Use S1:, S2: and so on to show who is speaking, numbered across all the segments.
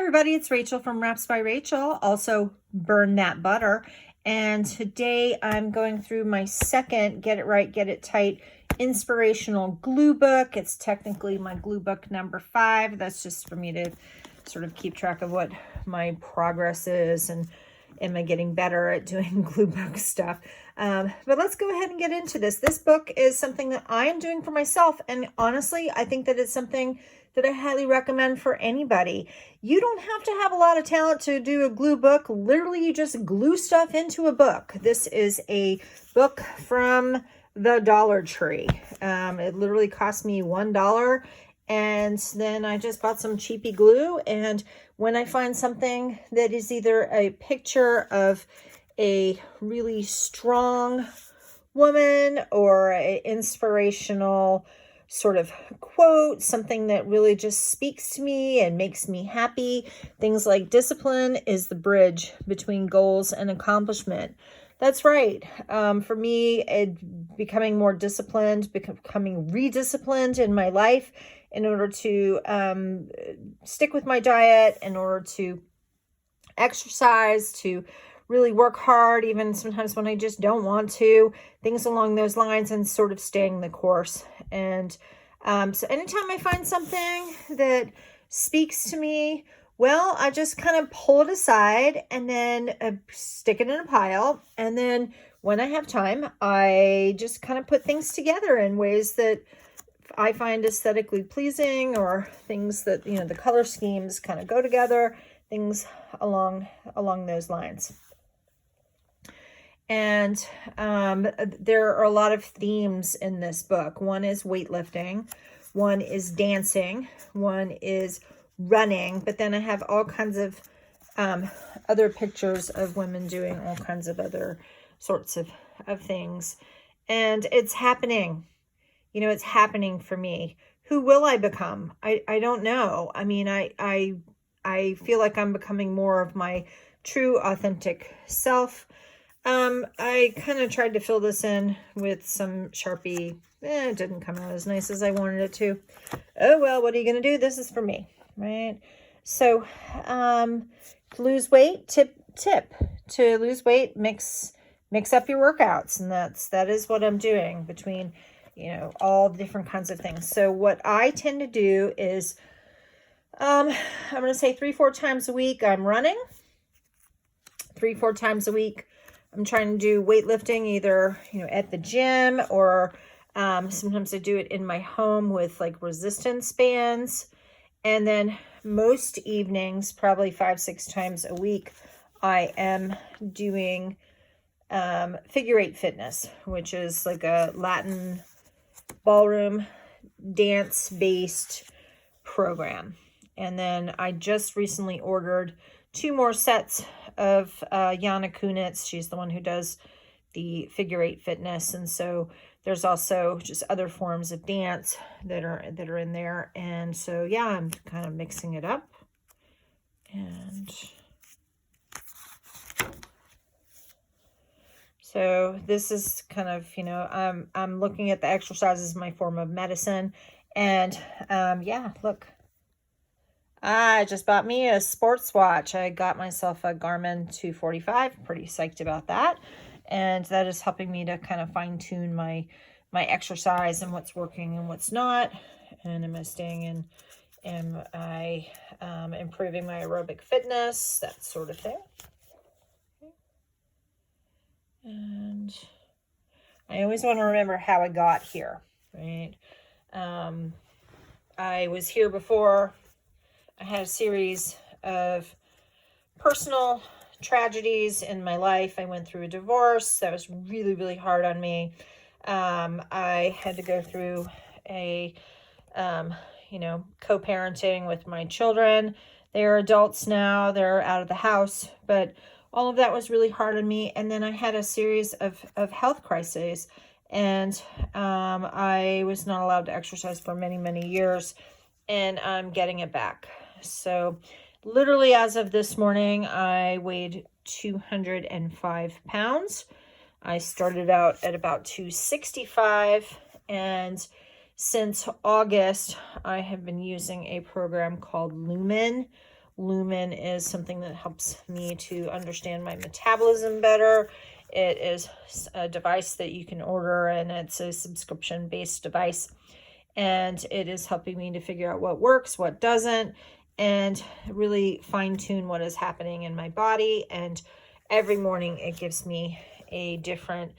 S1: everybody, it's Rachel from Wraps by Rachel, also Burn That Butter. And today I'm going through my second Get It Right, Get It Tight inspirational glue book. It's technically my glue book number 5. That's just for me to sort of keep track of what my progress is and am I getting better at doing glue book stuff. But let's go ahead and get into this. This book is something that I am doing for myself. And honestly, I think that it's something that I highly recommend for anybody. You don't have to have a lot of talent to do a glue book. Literally, you just glue stuff into a book. This is a book from the Dollar Tree. It literally cost me $1. And then I just bought some cheapy glue. And when I find something that is either a picture of a really strong woman or an inspirational sort of quote, something that really just speaks to me and makes me happy. Things like discipline is the bridge between goals and accomplishment. That's right. For me, becoming more disciplined, becoming redisciplined in my life in order to stick with my diet, in order to exercise, to really work hard, even sometimes when I just don't want to, things along those lines, and sort of staying the course. And so anytime I find something that speaks to me, well, I just kind of pull it aside and then stick it in a pile. And then when I have time, I just kind of put things together in ways that I find aesthetically pleasing, or things that, you know, the color schemes kind of go together, things along those lines. And there are a lot of themes in this book. One is weightlifting, one is dancing, one is running, but then I have all kinds of other pictures of women doing all kinds of other sorts of things. And it's happening. You know, it's happening for me. Who will I become? I don't know. I mean, I feel like I'm becoming more of my true, authentic self. I kind of tried to fill this in with some Sharpie. It didn't come out as nice as I wanted it to. Oh, well, what are you going to do? This is for me, right? So, to lose weight, tip to lose weight, mix up your workouts. And that is what I'm doing between, you know, all the different kinds of things. So what I tend to do is, I'm going to say 3-4 times a week, I'm running. 3-4 times a week, I'm trying to do weightlifting, either, you know, at the gym, or sometimes I do it in my home with like resistance bands. And then most evenings, probably 5-6 times a week, I am doing figure 8 fitness, which is like a Latin ballroom dance based program. And then I just recently ordered 2 more sets of Yana Kunitz. She's the one who does the figure 8 fitness. And so there's also just other forms of dance that are in there. And so, yeah, I'm kind of mixing it up. And so this is kind of, you know, I'm looking at the exercise as my form of medicine. And yeah, look, I just bought me a sports watch. I got myself a Garmin 245. Pretty psyched about that. And that is helping me to kind of fine tune my exercise and what's working and what's not. And am I staying in, am I improving my aerobic fitness, that sort of thing. And I always want to remember how I got here, right? I was here before. I had a series of personal tragedies in my life. I went through a divorce that was really, really hard on me. I had to go through a, you know, co-parenting with my children. They're adults now. They're out of the house, but all of that was really hard on me. And then I had a series of health crises, and I was not allowed to exercise for many, many years, and I'm getting it back. So literally as of this morning, I weighed 205 pounds. I started out at about 265, and since August, I have been using a program called Lumen, Lumen is something that helps me to understand my metabolism better. It is a device that you can order, and it's a subscription-based device. And it is helping me to figure out what works, what doesn't, and really fine-tune what is happening in my body. And every morning it gives me a different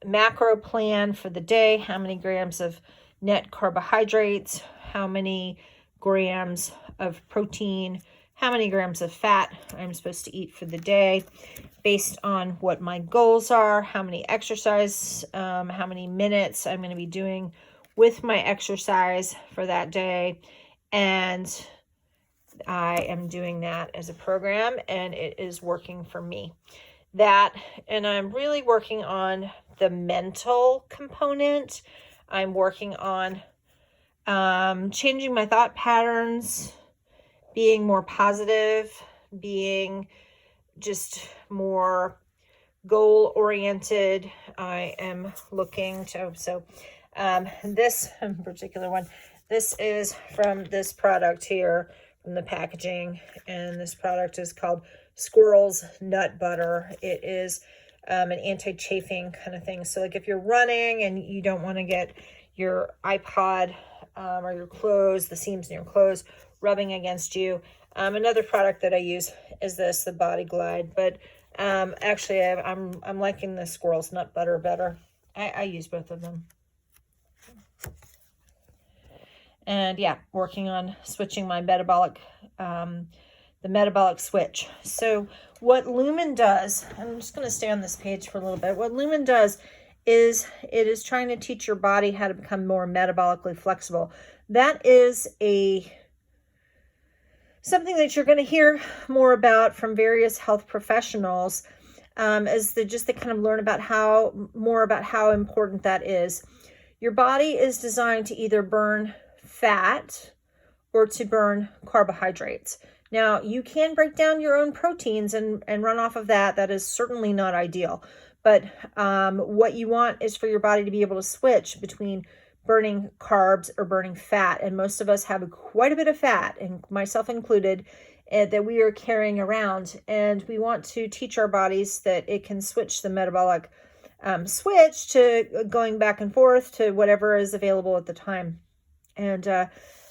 S1: macro plan for the day, how many grams of net carbohydrates, how many grams of protein, how many grams of fat I'm supposed to eat for the day based on what my goals are, how many exercise, how many minutes I'm going to be doing with my exercise for that day. And I am doing that as a program, and it is working for me. That, and I'm really working on the mental component. I'm working on changing my thought patterns, being more positive, being just more goal oriented. I am looking to, this particular one, this is from this product here, from the packaging, and this product is called Squirrel's Nut Butter. It is an anti-chafing kind of thing. So like if you're running and you don't want to get your iPod or your clothes, the seams in your clothes rubbing against you. Another product that I use is this, the Body Glide. But actually, I'm liking the Squirrel's Nut Butter better. I use both of them. And yeah, working on switching my metabolic, the metabolic switch. So what Lumen does, I'm just going to stay on this page for a little bit. What Lumen does is it is trying to teach your body how to become more metabolically flexible. That is something that you're going to hear more about from various health professionals, as they kind of learn about more about how important that is. Your body is designed to either burn fat or to burn carbohydrates. Now, you can break down your own proteins and run off of that. That is certainly not ideal. But what you want is for your body to be able to switch between burning carbs or burning fat. And most of us have quite a bit of fat, and myself included, that we are carrying around. And we want to teach our bodies that it can switch the metabolic switch to going back and forth to whatever is available at the time. And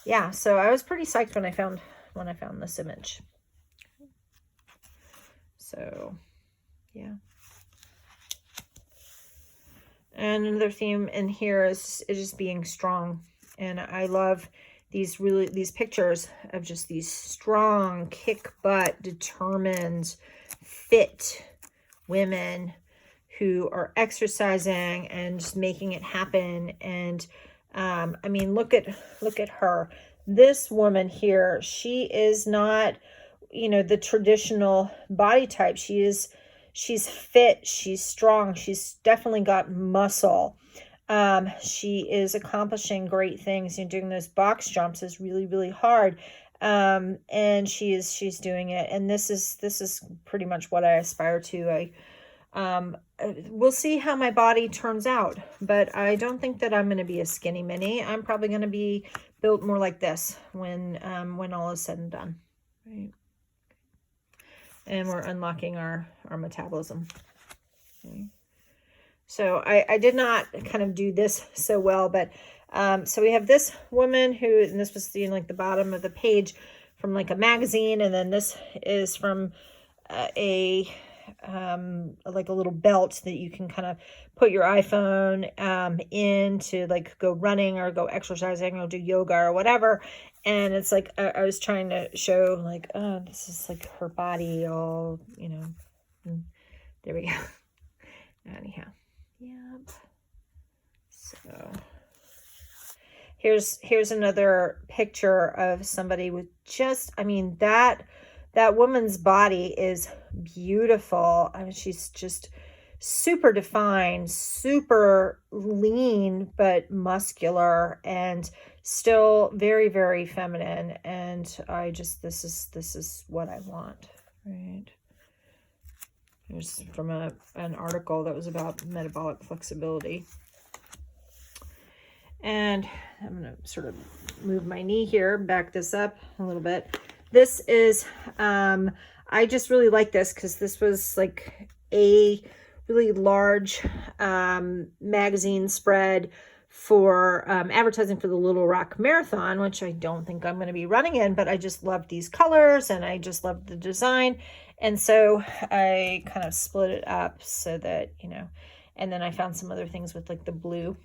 S1: yeah, so I was pretty psyched when I found this image. So yeah. And another theme in here is just being strong. And I love these pictures of just these strong, kick butt, determined, fit women who are exercising and just making it happen. And I mean, look at her. This woman here, she is not, the traditional body type. She's fit, she's strong, she's definitely got muscle. She is accomplishing great things, and doing those box jumps is really, really hard. And she's doing it. And this is pretty much what I aspire to. We'll see how my body turns out, but I don't think that I'm going to be a skinny mini. I'm probably going to be built more like this when all is said and done. Right. And we're unlocking our metabolism. Okay. So I did not kind of do this so well, but so we have this woman who, and this was like the bottom of the page from like a magazine, and then this is from like a little belt that you can kind of put your iPhone in to like go running or go exercising or do yoga or whatever. And it's like I was trying to show like, oh, this is like her body all, there we go. Anyhow, yep. So here's another picture of somebody with just, I mean, that woman's body is beautiful. I mean, she's just super defined, super lean, but muscular, and still very, very feminine. And this is what I want, right? Here's from an article that was about metabolic flexibility. And I'm going to sort of move my knee here, back this up a little bit. This is, I just really like this because this was like a really large magazine spread for advertising for the Little Rock Marathon, which I don't think I'm going to be running in, but I just love these colors and I just love the design. And so I kind of split it up so that, you know, and then I found some other things with like the blue.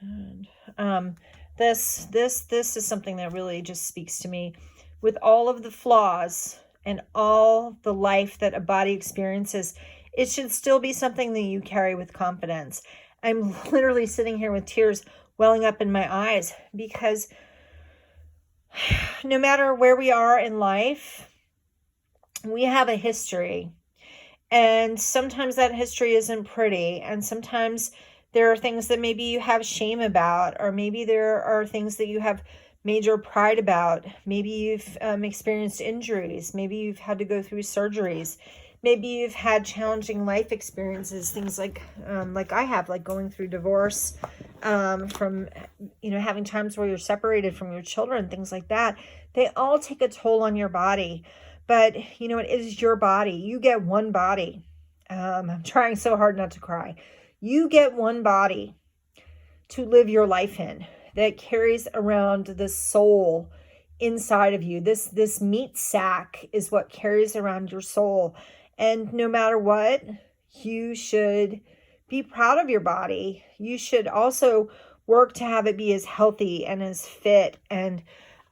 S1: And this is something that really just speaks to me. With all of the flaws and all the life that a body experiences, it should still be something that you carry with confidence. I'm literally sitting here with tears welling up in my eyes because no matter where we are in life, we have a history. And sometimes that history isn't pretty. And sometimes there are things that maybe you have shame about, or maybe there are things that you have major pride about. Maybe you've experienced injuries. Maybe you've had to go through surgeries. Maybe you've had challenging life experiences, things like I have, like going through divorce, from, you know, having times where you're separated from your children, things like that. They all take a toll on your body. But, you know, it is your body. You get one body. I'm trying so hard not to cry. You get one body to live your life in that carries around the soul inside of you. This meat sack is what carries around your soul. And no matter what, you should be proud of your body. You should also work to have it be as healthy and as fit and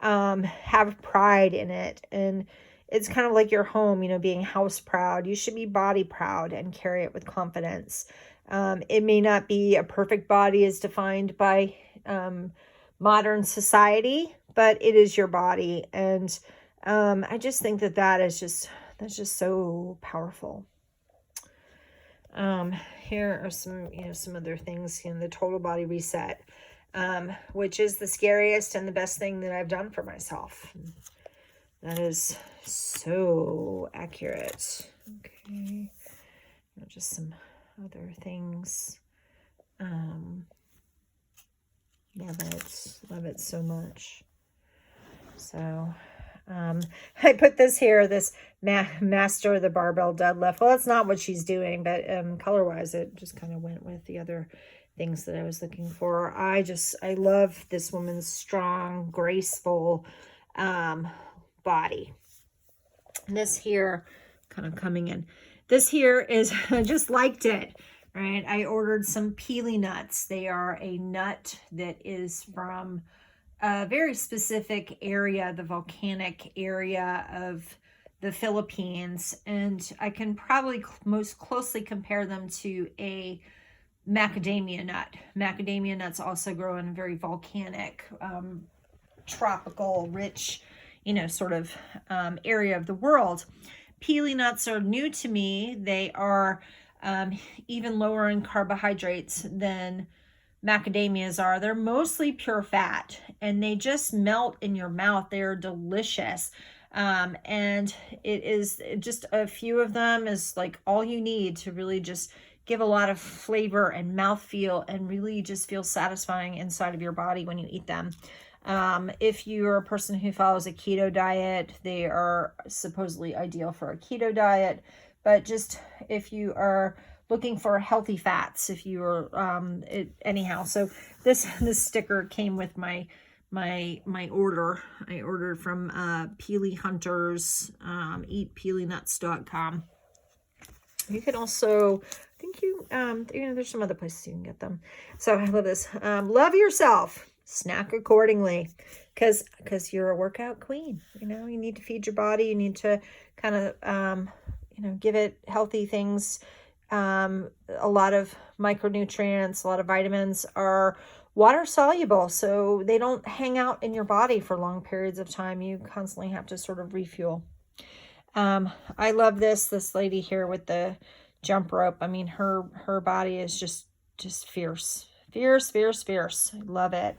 S1: have pride in it. And it's kind of like your home, you know, being house proud. You should be body proud and carry it with confidence. It may not be a perfect body as defined by modern society, but it is your body. And I just think that's just so powerful. Here are some, you know, some other things in the total body reset, which is the scariest and the best thing that I've done for myself. That is so accurate. Okay. Just some other things. Love it so much. So, I put this here, this master of the barbell deadlift. Well, that's not what she's doing, but color-wise, it just kind of went with the other things that I was looking for. I love this woman's strong, graceful body. And this here, kind of coming in. This here is, I just liked it, right? I ordered some pili nuts. They are a nut that is from a very specific area, the volcanic area of the Philippines. And I can probably most closely compare them to a macadamia nut. Macadamia nuts also grow in a very volcanic, tropical, rich, you know, sort of area of the world. Pili nuts are new to me. They are even lower in carbohydrates than macadamias are. They're mostly pure fat and they just melt in your mouth. They're delicious. And it is just a few of them is like all you need to really just give a lot of flavor and mouthfeel and really just feel satisfying inside of your body when you eat them. If you're a person who follows a keto diet, they are supposedly ideal for a keto diet, but just if you are looking for healthy fats, if you are, anyhow. So this sticker came with my order. I ordered from, Pili Hunters, eatpilinuts.com. You can also, I think you know, there's some other places you can get them. So I love this. Love yourself. Snack accordingly, because you're a workout queen. You know, you need to feed your body. You need to kind of, you know, give it healthy things. A lot of micronutrients, a lot of vitamins are water soluble, so they don't hang out in your body for long periods of time. You constantly have to sort of refuel. I love this lady here with the jump rope. I mean, her body is just fierce. I love it.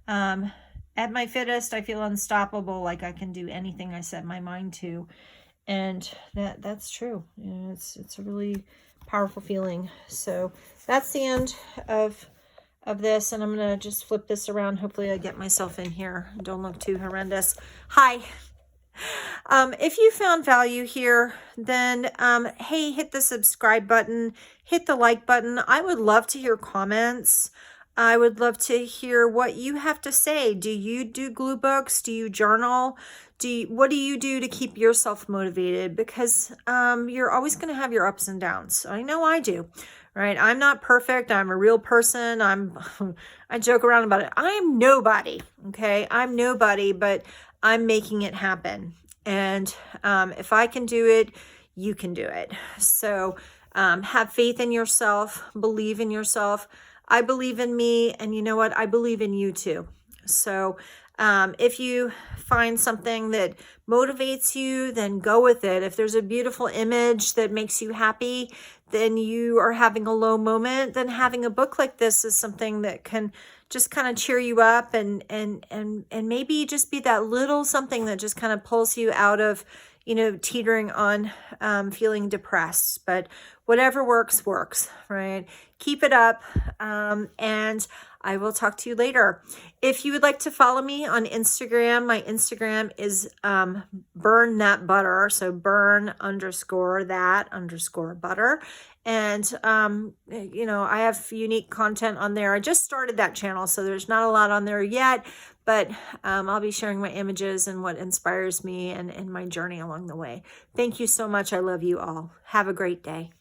S1: At my fittest, I feel unstoppable, like I can do anything I set my mind to. And that's true. You know, it's a really powerful feeling. So that's the end of of this, and I'm going to just flip this around. Hopefully I get myself in here. Don't look too horrendous. Hi. If you found value here, then hey, hit the subscribe button, hit the like button. I would love to hear comments. I would love to hear what you have to say. Do you do glue books? Do you journal? What do you do to keep yourself motivated? Because you're always going to have your ups and downs. I know I do, right? I'm not perfect. I'm a real person. I joke around about it. I'm nobody, okay? I'm nobody, but I'm making it happen. And if I can do it, you can do it. So have faith in yourself, believe in yourself. I believe in me, and you know what? I believe in you too. So if you find something that motivates you, then go with it. If there's a beautiful image that makes you happy, then you are having a low moment, then having a book like this is something that can just kind of cheer you up and maybe just be that little something that just kind of pulls you out of, you know, teetering on feeling depressed. But whatever works, right? Keep it up, and I will talk to you later. If you would like to follow me on Instagram, my Instagram is burn that butter. So burn_that_butter. And, you know, I have unique content on there. I just started that channel, so there's not a lot on there yet, but I'll be sharing my images and what inspires me and my journey along the way. Thank you so much. I love you all. Have a great day.